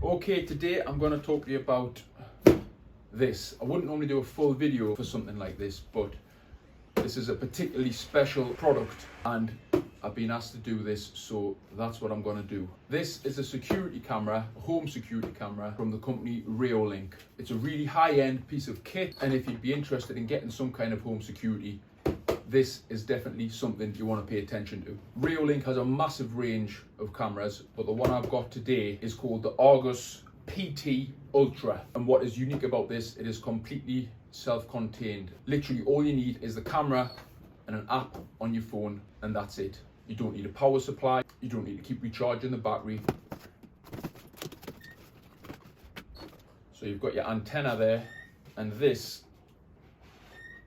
Okay, today I'm going to talk to you about this. I wouldn't normally do a full video for something like this, but this is a particularly special product and I've been asked to do this, so that's what I'm going to do. This is a security camera, a home security camera from the company REOLINK. It's a really high-end piece of kit, and if you'd be interested in getting some kind of home security, this is definitely something you want to pay attention to. REOLINK has a massive range of cameras, but the one I've got today is called the Argus PT Ultra. And what is unique about this, it is completely self-contained. Literally all you need is the camera and an app on your phone, and that's it. You don't need a power supply, you don't need to keep recharging the battery. So you've got your antenna there, and this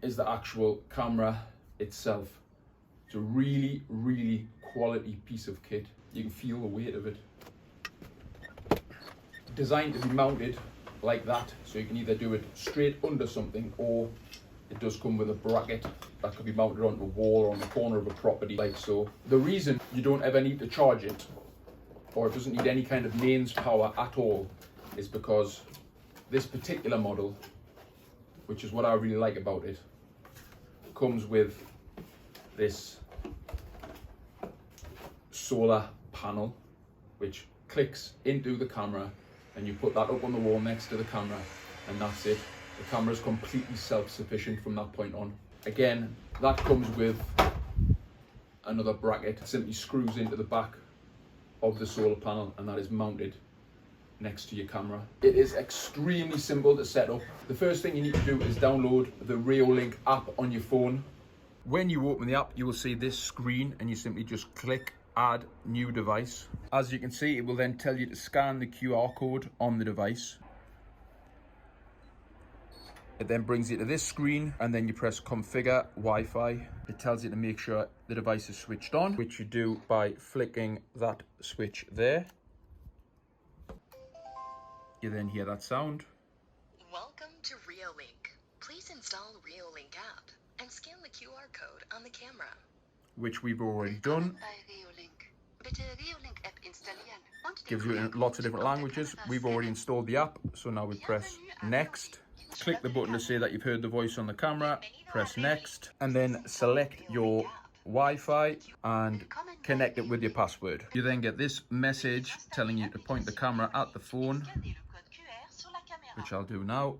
is the actual camera itself. It's a really, really quality piece of kit. You can feel the weight of it. Designed to be mounted like that, so you can either do it straight under something, or it does come with a bracket that could be mounted onto a wall or on the corner of a property, like so. The reason you don't ever need to charge it, or it doesn't need any kind of mains power at all, is because this particular model, which is what I really like about it, comes with this solar panel which clicks into the camera, and you put that up on the wall next to the camera, and that's it. The camera is completely self-sufficient from that point on. Again, that comes with another bracket. It simply screws into the back of the solar panel, and that is mounted next to your camera. It is extremely simple to set up. The first thing you need to do is download the REOLINK app on your phone. When you open the app, you will see this screen, and you simply just click add new device. As you can see, it will then tell you to scan the QR code on the device. It then brings you to this screen, and then you press configure Wi-Fi. It tells you to make sure the device is switched on, which you do by flicking that switch there. You then hear that sound. Welcome to REOLINK. Please install REOLINK app and scan the QR code on the camera. Which we've already done. Gives you in lots of different languages. We've already installed the app, so now we press next. Click the button to say that you've heard the voice on the camera, press next, and then select your Wi-Fi and connect it with your password. You then get this message telling you to point the camera at the phone, which I'll do now.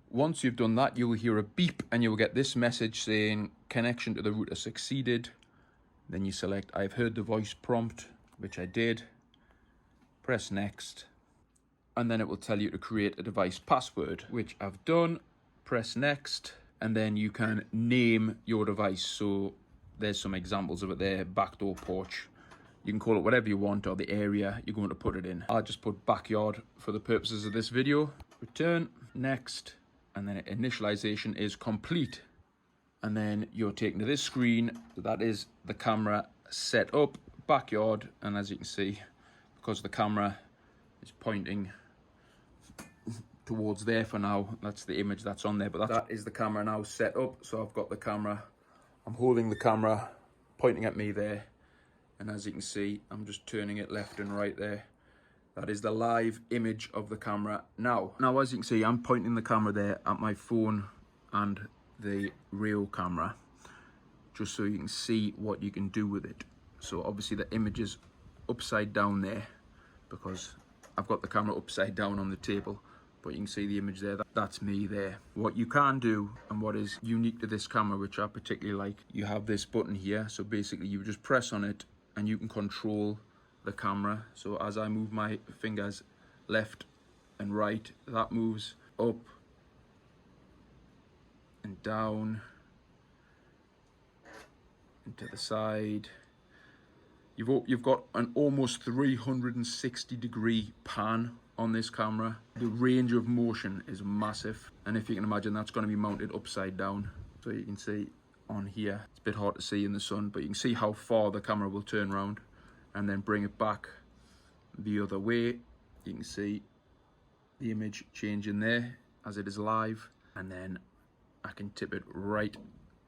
Once you've done that, you will hear a beep, and you will get this message saying connection to the router succeeded. Then you select I've heard the voice prompt, which I did. Press next, and then it will tell you to create a device password, which I've done. Press next, and then you can name your device. So there's some examples of it there. Backdoor porch. You can call it whatever you want, or the area you're going to put it in. I'll just put backyard for the purposes of this video. Return, next, and then initialization is complete. And then you're taken to this screen. So that is the camera set up, backyard, and as you can see, because the camera is pointing towards there for now, that's the image that's on there, but that is the camera now set up. So I've got the camera, I'm holding the camera pointing at me there, and as you can see, I'm just turning it left and right there. That is the live image of the camera now. Now, as you can see, I'm pointing the camera there at my phone and the real camera, just so you can see what you can do with it. So obviously the image is upside down there because I've got the camera upside down on the table, but you can see the image there. That's me there. What you can do, and what is unique to this camera, which I particularly like, you have this button here. So basically you just press on it and you can control the camera. So as I move my fingers left and right, that moves up and down and to the side. You've got an almost 360-degree pan on this camera. The range of motion is massive, and if you can imagine, that's going to be mounted upside down. So you can see on here, it's a bit hard to see in the sun, but you can see how far the camera will turn around and then bring it back the other way. You can see the image changing there as it is live, and then I can tip it right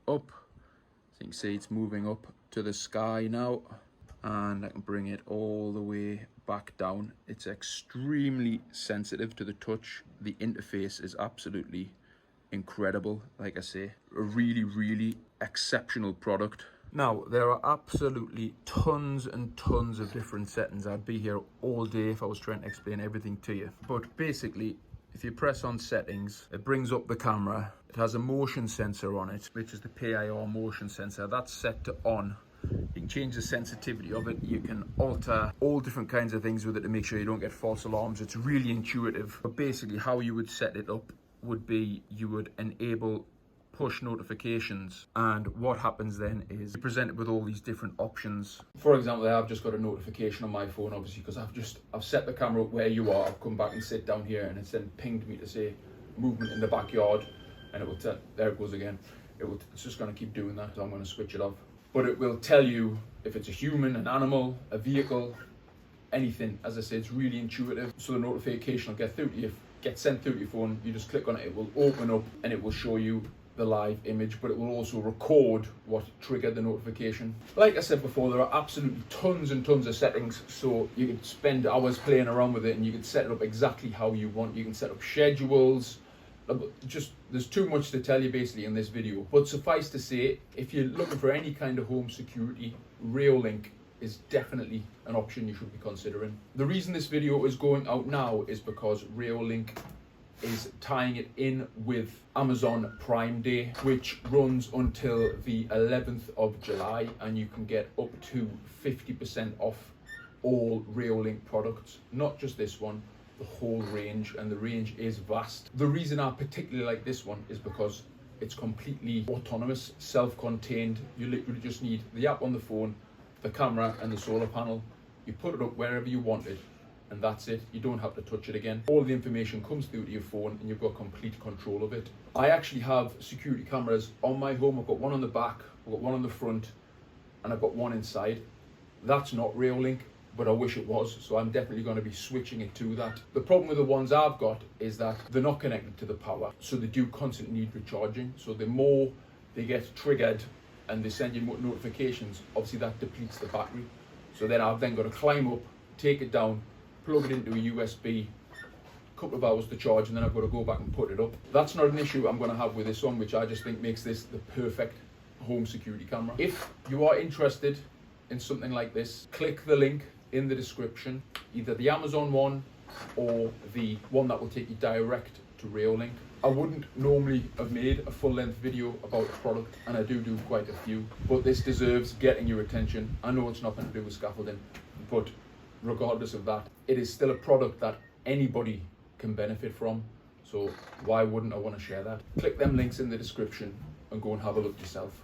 up. So you can see it's moving up to the sky now. and I can bring it all the way back down. It's extremely sensitive to the touch. The interface is absolutely incredible. Like I say, a really exceptional product. Now, there are absolutely tons and tons of different settings. I'd be here all day if I was trying to explain everything to you. But basically, if you press on settings, it brings up the camera. It has a motion sensor on it, which is the PIR motion sensor. That's set to on. You can change the sensitivity of it. You can alter all different kinds of things with it to make sure you don't get false alarms. It's really intuitive. But basically, how you would set it up would be you would enable push notifications, and what happens then is you're presented with all these different options. For example, I've just got a notification on my phone, obviously, because I've set the camera up where you are. I've come back and sit down here, and it's then pinged me to say movement in the backyard, and it will tell, there it goes again. It's just going to keep doing that, so I'm going to switch it off. But it will tell you if it's a human, an animal, a vehicle, anything. As I say, it's really intuitive. So the notification will get sent through to your phone. You just click on it, it will open up, and it will show you the live image, but it will also record what triggered the notification. Like I said before, there are absolutely tons and tons of settings, so you can spend hours playing around with it, and you can set it up exactly how you want. You can set up schedules. There's too much to tell you basically in this video, but suffice to say, if you're looking for any kind of home security, REOLINK is definitely an option you should be considering. The reason this video is going out now is because REOLINK is tying it in with Amazon Prime Day, which runs until the 11th of July, and you can get up to 50% off all REOLINK products, not just this one, the whole range, and the range is vast. The reason I particularly like this one is because it's completely autonomous, self-contained. You literally just need the app on the phone, the camera and the solar panel. You put it up wherever you want it, and that's it. You don't have to touch it again. All the information comes through to your phone, and you've got complete control of it. I actually have security cameras on my home. I've got one on the back, I've got one on the front, and I've got one inside. That's not REOLINK, but I wish it was, so I'm definitely going to be switching it to that. The problem with the ones I've got is that they're not connected to the power, so they do constantly need recharging. So the more they get triggered and they send you notifications, obviously that depletes the battery. So then I've then got to climb up, take it down, plug it into a USB, a couple of hours to charge, and then I've got to go back and put it up. That's not an issue I'm going to have with this one, which I just think makes this the perfect home security camera. If you are interested in something like this, click the link in the description, either the Amazon one or the one that will take you direct to REOLINK. I wouldn't normally have made a full-length video about a product, and I do quite a few, but this deserves getting your attention. I know it's nothing to do with scaffolding, but regardless of that, it is still a product that anybody can benefit from, so why wouldn't I want to share that? Click them links in the description and go and have a look yourself.